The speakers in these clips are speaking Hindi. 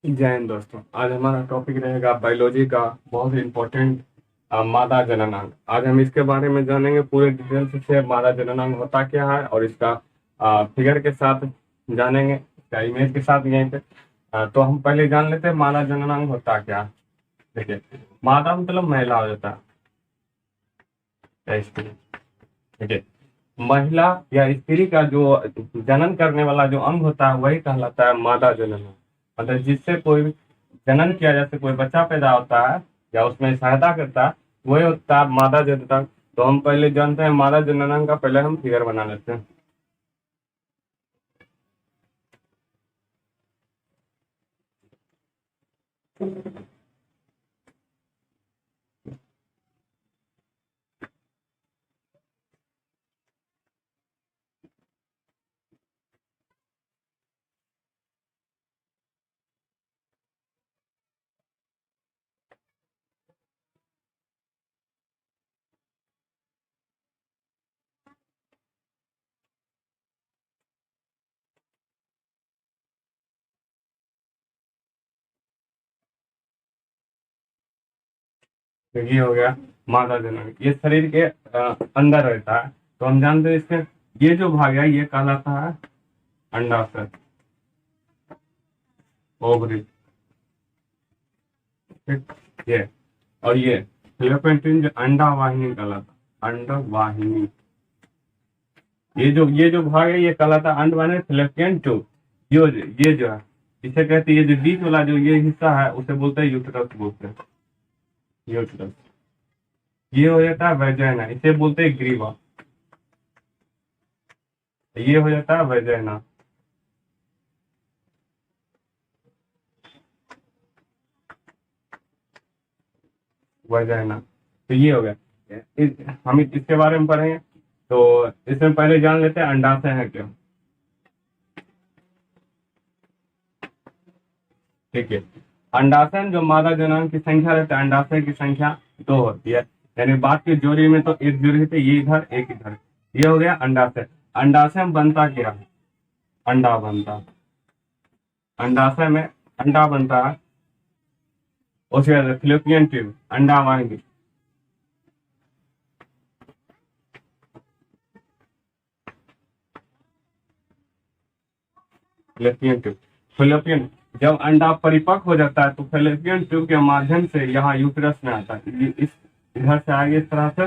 जय हिंद दोस्तों। आज हमारा टॉपिक रहेगा बायोलॉजी का बहुत इम्पोर्टेंट मादा जननांग। आज हम इसके बारे में जानेंगे पूरे डिटेल्स से मादा जननांग होता क्या है और इसका फिगर के साथ जानेंगे, इसका इमेज के साथ यहीं पे। तो हम पहले जान लेते हैं मादा जननांग होता क्या है। देखिए, मादा मतलब महिला हो जाता है या स्त्री। ठीक है, महिला या स्त्री का जो जनन करने वाला जो अंग होता है वही कहलाता है मादा जनन। मतलब जिससे कोई जनन किया जाए, कोई बच्चा पैदा होता है या उसमें सहायता करता है, वही होता है मादा जननांग। तो हम पहले जानते हैं मादा जननांग का, पहले हम फिगर बना लेते हैं। तो ये हो गया मादा जननांग, ये शरीर के अंदर रहता है। तो हम जानते हैं इसके ये जो भाग है ये कहलाता है अंडाशय, ओवरी। ठीक, ये और ये फिलोपेंटिन जो अंडा वाहिनी कहलाता, अंडा वाहिनी। ये जो भाग है ये कहलाता है अंड वाहिनी, फिलोपियन ट्यूब। ये जो है इसे कहते हैं, ये जो बीच वाला जो ये हिस्सा है उसे बोलते हैं यूट्रस, बोलते हैं यूट्रस। ये हो जाता है वेजाइना, इसे बोलते हैं ग्रीवा। ये हो जाता है वेजाइना। वेजाइना, तो ये हो गया। हम इसके बारे में पढ़ेंगे। तो इसमें पहले जान लेते हैं अंडाशय है क्या। ठीक है, अंडाशय जो मादा जननांग की संख्या रहती है, अंडाशय की संख्या दो होती है। यानी बात की जोड़ी में तो एक जोड़ी रहती है, ये इधर एक इधर। ये हो गया अंडाशय। अंडाशय में बनता क्या है? अंडा बनता। अंडाशय में अंडा बनता है। उसके बाद फिलोपियन ट्यूब, अंडा वाहिनी। फिलोपियन ट्यूब, फिलोपियन जब अंडा परिपक्व हो जाता है तो फिलोपियन ट्यूब के माध्यम से यहाँ यूट्रस में आता है। इस इधर से आगे इस तरह से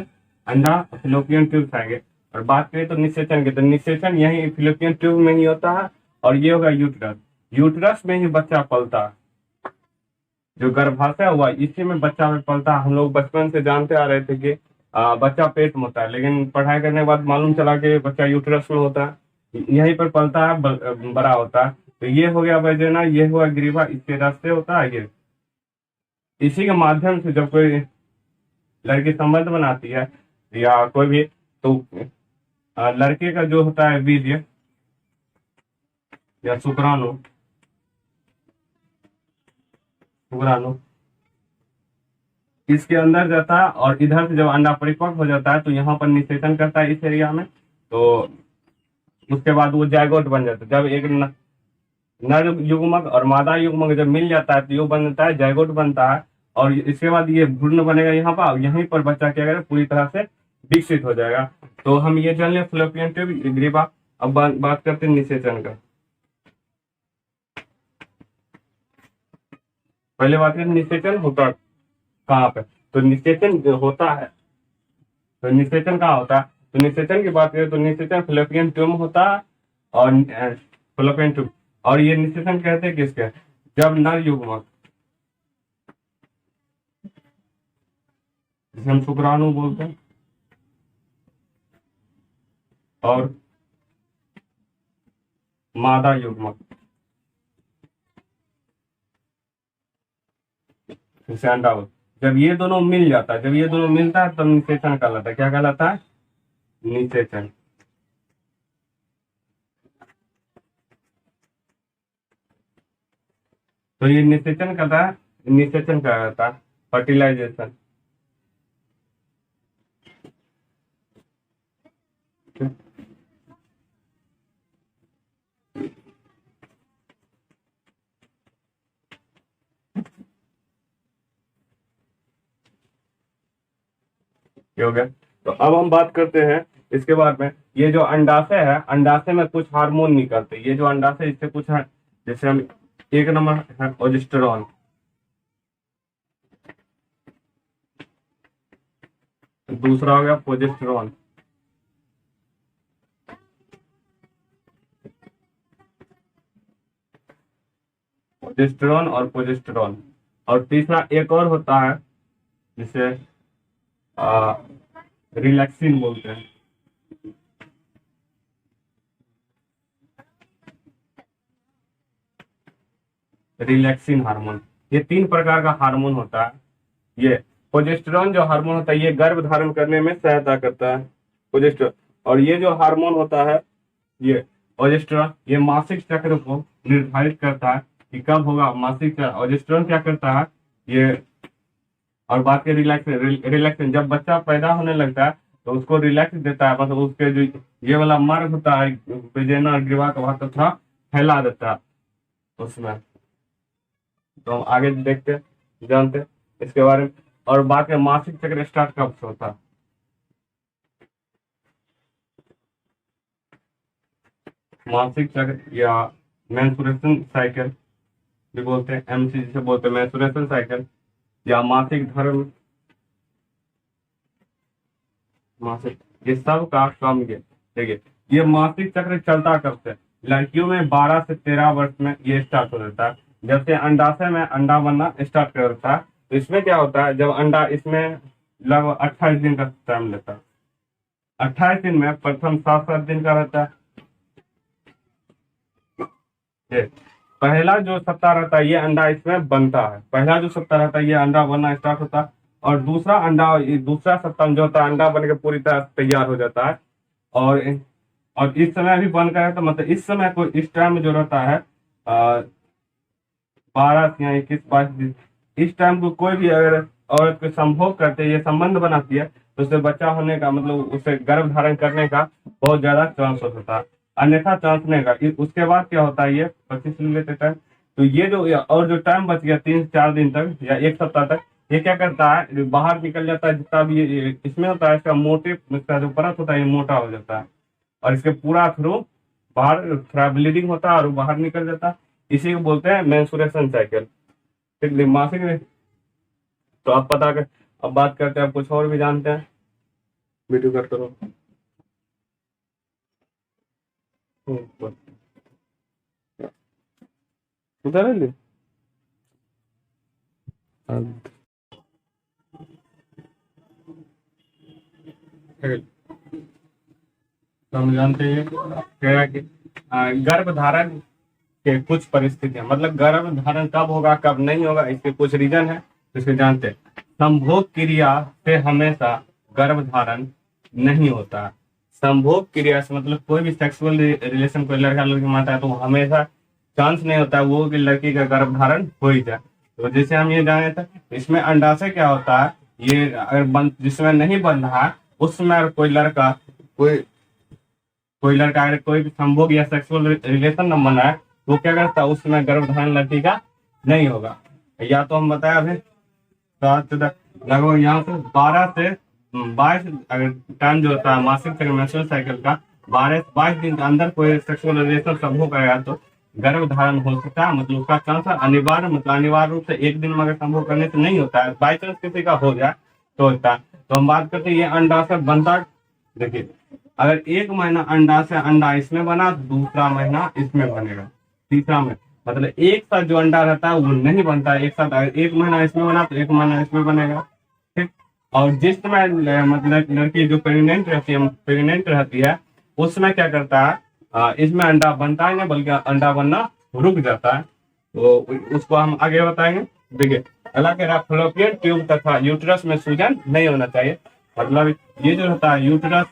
अंडा फिलोपियन ट्यूब से आगे। और बात करें तो निषेचन की, तो निषेचन यही फिलोपियन ट्यूब में ही होता है। और ये होगा यूट्रस। यूट्रस में ही बच्चा पलता है। जो गर्भाशय हुआ इसी में बच्चा में पलता है। हम लोग बचपन से जानते आ रहे थे कि बच्चा पेट में होता है, लेकिन पढ़ाई करने के बाद मालूम चला कि बच्चा यूट्रस में होता है, यहीं पर पलता है, बड़ा होता है। तो ये हो गया वैजेना, ये हुआ ग्रीवा, इसके रास्ते होता है ये। इसी के माध्यम से जब कोई लड़की संबंध बनाती है या कोई भी, तो लड़के का जो होता है वीर्य या शुक्राणु, शुक्राणु इसके अंदर जाता है और इधर से जब अंडा परिपक्व हो जाता है तो यहाँ पर निषेचन करता है इस एरिया में। तो उसके बाद वो जायगोट बन जाता है। जब एक नर युग्मक और मादा युग्मक जब मिल जाता है तो ये बन जाता है, जायगोट बनता है। और इसके बाद ये भ्रूण बनेगा यहाँ पर, और यहीं पर बच्चा क्या करेगा, पूरी तरह से विकसित हो जाएगा। तो हम ये जान लिया फ्लोपियन ट्यूब, ग्रीवा। अब बात करते हैं निषेचन का। पहले बात करें निषेचन होता कहाँ पे। तो निषेचन जो होता है, तो निषेचन कहाँ होता है? तो निषेचन की बात करें तो निषेचन फ्लोपियन ट्यूब में होता है। और फ्लोपियन ट्यूब, और ये निषेचन कहते हैं किसके, जब नर युग्मक, जिसे हम शुक्राणु बोलते हैं, और मादा युग्मक, जिसे अंडा बोलते हैं। जब ये दोनों मिल जाता है, जब ये दोनों मिलता है तब निषेचन कहलाता है। क्या कहलाता है? निषेचन। तो ये निषेचन कहता है, निषेचन कहलाता है फर्टिलाइजेशन। ये हो गया। तो अब हम बात करते हैं इसके बाद में, ये जो अंडाशय है, अंडाशय में कुछ हार्मोन निकलते हैं। ये जो अंडाशय, इससे कुछ है, जैसे हम एक नंबर है प्रोजेस्टेरॉन, दूसरा हो गया प्रोजेस्टेरॉन, प्रोजेस्टेरॉन और प्रोजेस्टेरॉन, और तीसरा एक और होता है जिसे रिलैक्सिन बोलते हैं। रिलैक्सिन हार्मोन, ये 3 प्रकार का हार्मोन होता है। ये प्रोजेस्टेरॉन जो हार्मोन होता है, ये गर्भ धारण करने में सहायता करता है, प्रोजेस्टेरॉन। और ये जो हार्मोन होता है, ये प्रोजेस्टेरॉन, ये मासिक चक्र को निर्धारित करता है कि कब होगा मासिक चक्र। प्रोजेस्टेरॉन क्या करता है ये। और बात करें रिलैक्सेशन, जब बच्चा पैदा होने लगता है तो उसको रिलैक्स देता है, मतलब उसके जो ये वाला मार्ग होता है बेजेना और ग्रीवा का वहां, तो थोड़ा फैला देता है उसमें। तो हम आगे देखते हैं, जानते हैं इसके बारे में। और बात है मासिक चक्र स्टार्ट कब से होता है। मासिक चक्र या मेंस्ट्रुएशन साइकिल भी बोलते हैं, एमसी जिसे बोलते हैं, मेंस्ट्रुएशन साइकिल या मासिक धर्म, मासिक, ये सब का कम ये देखिए। ये मासिक चक्र चलता कब से, लड़कियों में 12 से 13 वर्ष में ये स्टार्ट हो जाता है, जब से अंडाशय में अंडा बनना स्टार्ट कर देता है। तो इसमें क्या होता है, जब अंडा, इसमें लगभग 28 दिन का टाइम लेता है। 28 दिन में प्रथम 7-7 दिन का रहता है। ये पहला जो सप्ताह रहता है, ये अंडा इसमें बनता है, पहला जो सप्ताह रहता है ये अंडा बनना स्टार्ट होता है। और दूसरा अंडा, दूसरा सप्ताह में जो होता है अंडा बन के पूरी तरह तैयार हो जाता है। और और इस समय भी बन गया, तो मतलब इस समय को, इस टाइम में जो रहता है 12 या 21-22 दिन, इस टाइम को कोई भी अगर औरत को संभोग करते, ये संबंध बनाती है, तो उससे बच्चा होने का, मतलब उसे गर्भ धारण करने का बहुत ज्यादा चांस होता है, अन्यथा चांस नहीं का। उसके बाद क्या होता है, ये 25 ले लेते टाइम। तो ये जो और जो टाइम बच गया 3 से 4 दिन तक या एक सप्ताह तक, ये क्या करता है, बाहर निकल जाता है, जितना भी इसमें होता है, इसका मोटे, इसका जो परत होता है ये मोटा हो जाता है, और इसके पूरा थ्रू बाहर थोड़ा ब्लीडिंग होता है और वो बाहर निकल जाता है। इसी को बोलते हैं मेंस्ट्रुएशन साइकिल, ठीक, मासिक। तो आप पता कर, अब बात करते हैं, अब कुछ और भी जानते हैं, वीडियो कट करो। उधर है ले। तो हम जानते हैं क्या कि गर्भ धारण के कुछ परिस्थितियां, मतलब गर्भ धारण कब होगा कब नहीं होगा, इसके कुछ रीजन है, तो इसे जानते हैं। संभोग क्रिया से हमेशा गर्भ धारण नहीं होता। संभोग क्रिया से मतलब कोई भी सेक्सुअल रिलेशन कोई लड़का लड़की मानता है, तो हमेशा चांस नहीं होता है वो कि लड़की का गर्भ धारण हो ही जाए। तो जैसे हम ये जाने थे, इसमें अंडाशय क्या होता है, ये अगर बन, जिसमें नहीं बन रहा है, उस समय अगर कोई लड़का, कोई कोई लड़का अगर कोई भी संभोग या सेक्सुअल रिलेशन न बनाए, तो वो क्या करता है, उस समय गर्भधारण लड़की का नहीं होगा। या तो हम बताया अभी 7 से 10, लगभग यहाँ से 12 से 22, अगर टाइम जो होता है मासिक चक्र मेंस्ट्रुअल साइकिल का, 12 से 22 दिन के अंदर कोई सेक्सुअल रिलेशन संभोग करेगा तो गर्भ धारण हो सकता है, मतलब उसका चांस अनिवार्य, मतलब अनिवार्य रूप से एक दिन में अगर संभोग करने से नहीं होता है, बाई चांस किसी का हो जाए तो होता है। तो हम बात करते हैं ये अंडाशय बनता, देखिए अगर 1 महीना अंडा से अंडा इसमें बना, दूसरा महीना इसमें बनेगा, तीसरा में, मतलब एक साथ जो अंडा रहता है वो नहीं बनता है एक साथ। अगर 1 महीना इसमें बना तो 1 महीना इसमें बनेगा, ठीक। और जिस समय मतलब लड़की जो प्रेग्नेंट रहती है, उस समय क्या करता है, इसमें अंडा बनता है ना, बल्कि अंडा बनना रुक जाता है। तो उसको हम आगे बताएंगे। देखिए अगला कह रहा है फलोपियन ट्यूब तथा यूट्रस में सूजन नहीं होना चाहिए। मतलब ये जो रहता है यूट्रस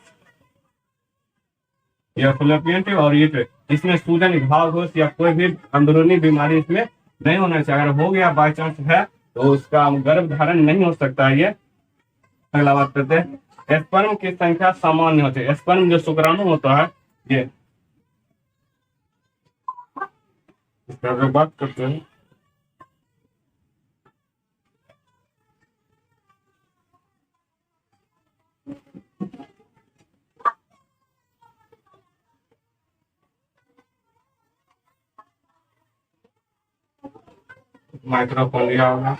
या फलोपियन ट्यूब और यूट्रस, इसमें सूजन, घाव घोष या कोई भी अंदरूनी बीमारी इसमें नहीं होना चाहिए। अगर हो गया बाई चांस है तो उसका गर्भ धारण नहीं हो सकता है। ये अगला बात करते हैं, स्पर्म की संख्या सामान्य होती है। स्पर्म जो शुक्राणु होता है, ये इसका अगर बात करते हैं, माइक्रोफोनिया होगा,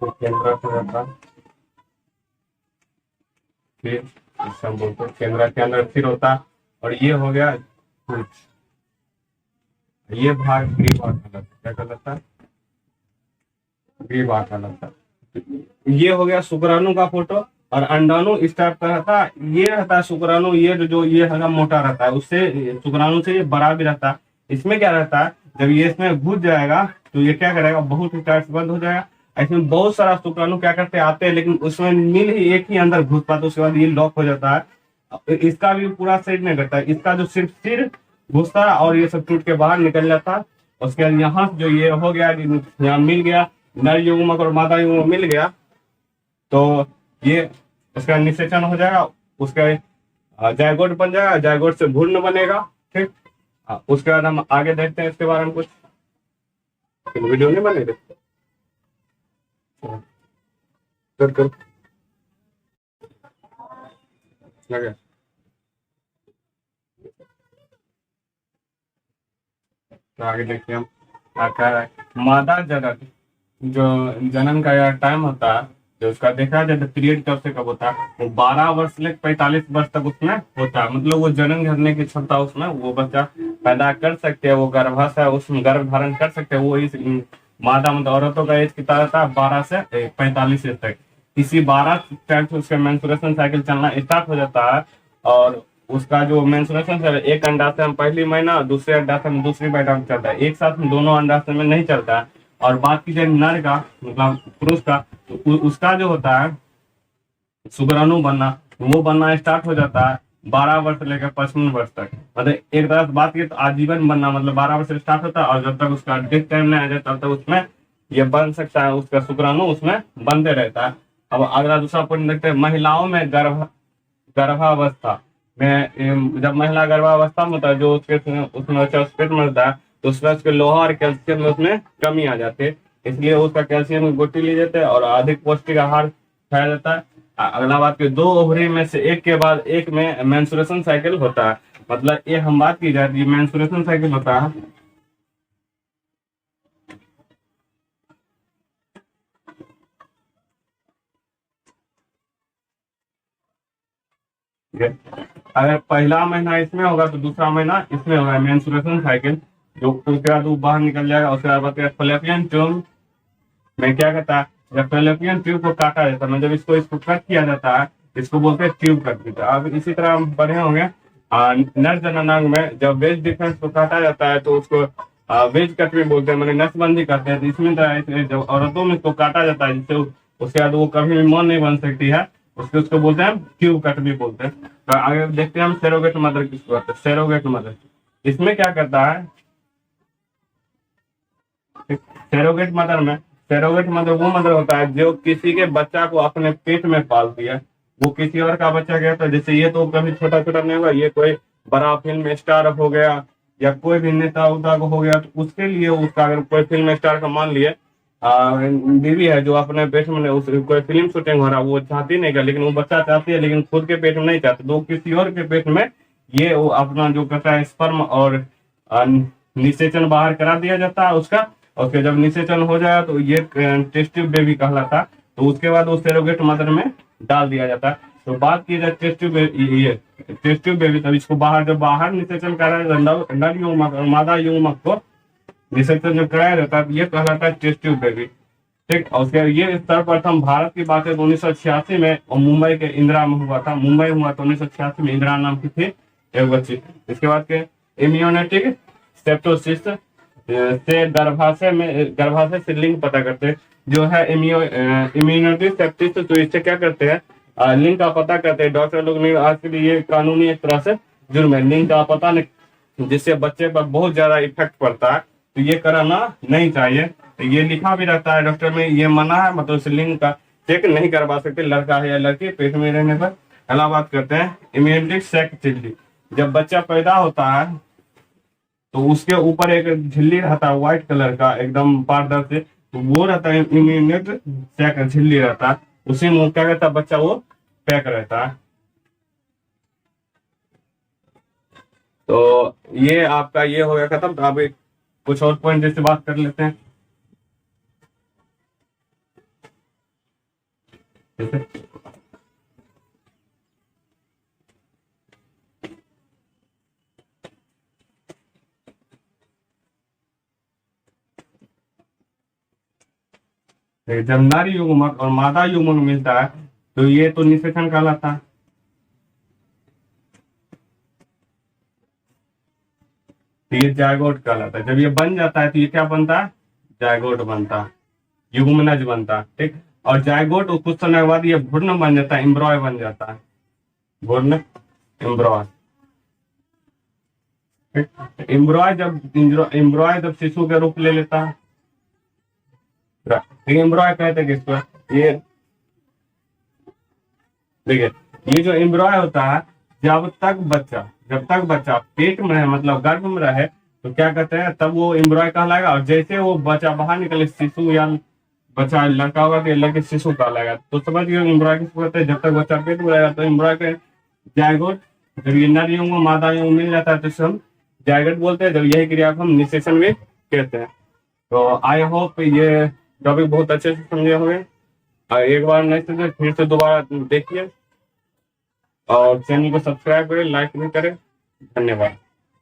केंद्र पे रहता, फिर इसका बोलते केंद्र के अंदर फिर होता, और ये हो गया कुछ, ये भाग ग्रीवा कहलाता, क्या कहलाता है? ग्रीवा कहलाता। ये हो गया शुक्राणु का फोटो, और अंडाणु इस टाइप का रहता है। ये रहता है शुक्राणु, ये जो ये हल्का मोटा रहता है, उससे शुक्राणु से ये बड़ा भी रहता है। इसमें क्या रहता है, जब ये इसमें घुस जाएगा तो ये क्या करेगा, बहुत ही टाइट बंद हो जाएगा। इसमें बहुत सारा शुक्राणु क्या करते आते हैं, लेकिन उसमें मिल ही एक ही अंदर घुस पाता, उसके बाद ये लॉक हो जाता है। इसका भी पूरा सेट नहीं करता, इसका जो सिर्फ सिर घुसता है और ये सब टूट के बाहर निकल जाता है। उसके बाद यहाँ जो ये हो गया, यहाँ मिल गया, नर युग्मक और मादा युग्मक मिल गया, तो ये उसका निषेचन हो जाएगा, उसका जायगोट बन जाएगा, जायगोट से भ्रूण बनेगा। ठीक, उसके बाद हम आगे देखते हैं इसके बारे में कुछ, वीडियो नहीं बने देखते कर लगे। तो आगे देखते हैं हम क्या कह रहा है। मादा जनक जो जनन का टाइम होता है, जो उसका देखा जाए तो पीरियड कब से कब होता है, वो 12 वर्ष से 45 वर्ष तक उसमें होता है। मतलब वो जनन करने की क्षमता उसमें, वो बच्चा पैदा कर सकते हैं, वो गर्भाशय उसमें गर्भ धारण कर सकते हैं। वो इस मादा मतलब औरतों का एज कितना रहता है, 12 से 45 तक। इसी 12 टाइम से उसका मेंस्ट्रुएशन साइकिल चलना स्टार्ट हो जाता है। और उसका जो मेंस्ट्रुएशन है, एक अंडाशय में पहली महीना, दूसरे अंडाशय में दूसरी महीना में चलता है, एक साथ में दोनों अंडाशय में नहीं चलता है। और बात की जाए नर का, मतलब पुरुष का, तो उसका जो होता है शुक्राणु बनना, वो बनना स्टार्ट हो जाता है 12 वर्ष से लेकर 55 वर्ष तक। मतलब एक तरह से बात की तो आजीवन बनना, मतलब 12 वर्ष से स्टार्ट होता है, और जब तक उसका डेथ टाइम नहीं आ जाए तब तक उसमें ये बन सकता है, उसका शुक्राणु उसमें बनते रहता है। अब अगला दूसरा पॉइंट देखते हैं, महिलाओं में गर्भावस्था में, जब महिला गर्भावस्था में होता है, जो उसके उसमें पेट में होता है, तो उसमें उसके लोहा और कैल्शियम में उसमें कमी आ जाती है, इसलिए उसका कैल्शियम की गोटी ली जाती है और अधिक पौष्टिक आहार खाया जाता है। अगला बात की, 2 ओवरी में से एक के बाद एक में मेंस्ट्रुएशन साइकिल होता है। मतलब ये हम बात की जाए, मेंस्ट्रुएशन साइकिल होता है, अगर पहला महीना इसमें होगा तो दूसरा महीना इसमें होगा, मेंस्ट्रुएशन साइकिल, जो उसके बाद वो बाहर निकल जाएगा। उसके बाद फैलोपियन ट्यूब में क्या कहता है, जब फैलोपियन ट्यूब को काटा जाता है, मतलब इसको कट किया जाता है, इसको बोलते हैं ट्यूब कट देता है। अब इसी तरह हम बढ़े होंगे नर जननांग में, जब वेज डिफेंस को काटा जाता है तो उसको वेज कट भी बोलते हैं, मतलब नसबंदी करते हैं। तो इसमें जब औरतों में इसको काटा जाता है, जिससे उसके बाद वो कभी भी मौन नहीं बन सकती है, उसको बोलते हैं ट्यूब कट भी बोलते हैं। तो आगे देखते हैं हम सेरोगेट मदर किसको कहते हैं। सेरोगेट मदर इसमें क्या करता है, सेरोगेट मदर वो मदर होता है जो किसी के बच्चा को अपने पेट में पालती है। वो किसी और का बच्चा कहता है, जैसे ये तो कभी छोटा छोटा नहीं होगा, ये कोई बड़ा फिल्म स्टार हो गया या कोई भी नेता उता को हो गया, तो उसके लिए उसका अगर कोई फिल्म स्टार का मान लिए बीवी है जो अपने पेट में कोई फिल्म शूटिंग हो रहा है, वो चाहती नहीं कर, लेकिन वो बच्चा चाहती है, लेकिन खुद के पेट में नहीं चाहती, तो किसी और के पेट में ये वो अपना जो कहता है स्पर्म और निषेचन बाहर करा दिया जाता है उसका। और फिर जब निषेचन हो जाए तो ये टेस्ट ट्यूब बेबी कहलाता, तो उसके बाद वो सेरोगेट मदर में डाल दिया जाता है। तो बात की जाए टेस्ट ट्यूब बेबी, तब इसको बाहर जब बाहर निषेचन कराया जाता, नर युग्मक और मादा युग्मक को निषेचन जब कराया जाता है, ये कहलाता है टेस्ट ट्यूब बेबी। ठीक, और उसके ये सर्वप्रथम भारत की बात है तो 1986 में, और मुंबई के इंदिरा में हुआ था, मुंबई हुआ तो 1986 में, इंदिरा नाम की थी एक बच्ची। इसके बाद के इम्यूनेटिक सेप्टोसिस से गर्भाशय से लिंग पता करते जो है इम्यूनिटी सेप्टिस, तो इससे क्या करते हैं लिंग का पता करते हैं डॉक्टर लोग ने। आज के लिए ये कानूनी एक तरह से जुर्म है, लिंग का पता नहीं, जिससे बच्चे पर बहुत ज्यादा इफेक्ट पड़ता है, तो ये कराना नहीं चाहिए। तो ये लिखा भी रहता है डॉक्टर में, ये मना है, मतलब लिंग का चेक नहीं करवा सकते लड़का है या लड़की पेट में रहने पर। अगला बात करते हैं इम्यूनिटी सेक झिल्ली। जब बच्चा पैदा होता है तो उसके ऊपर एक झिल्ली रहता है व्हाइट कलर का एकदम पारदर्शी, तो वो रहता है इम्यूनिटी सेक झिल्ली रहता है, उसी में क्या कहता है बच्चा वो पैक रहता है। तो ये आपका ये हो गया खत्म। तो अब कुछ और पॉइंट जैसे बात कर लेते हैं। जैसे जब नर युग्मक और मादा युग्मक मिलता है तो ये तो निषेचन कहलाता है। तो ये जायगोट कहलाता है। जब ये बन जाता है तो ये क्या बनता है? जायगोट बनता है, युग्मनज बनता है। ठीक। और जायगोट कुछ समय बाद ये भ्रूण बन जाता है, एम्ब्रॉय बन जाता है, भ्रूण एम्ब्रॉय। एम्ब्रॉय जब शिशु के रूप ले लेता है, एम्ब्रॉय कहते हैं किसको? ये देखिए, ये जो एम्ब्रॉय होता है, जब तक बच्चा पेट में है, मतलब गर्भ में रहे, तो क्या कहते हैं, तब वो एम्ब्रॉय कहलाएगा। और जैसे वो बच्चा बाहर निकले, शिशु या बच्चा लड़का होगा तो लड़के शिशु कहलाएगा। तो समझ गए एम्ब्रॉय किसको कहते हैं? जब तक बच्चा पेट में रहेगा तो एम्ब्रॉय के जायगोट। जब ये नर युग्म मादा युग्म मिल जाता है तो इसे हम जायगोट बोलते हैं। जब यही क्रिया को हम निषेचन भी कहते हैं। तो आई होप ये टॉपिक बहुत अच्छे से समझे होंगे। एक बार नहीं समझे फिर से दोबारा देखिए और चैनल को सब्सक्राइब करें, लाइक भी करें। धन्यवाद।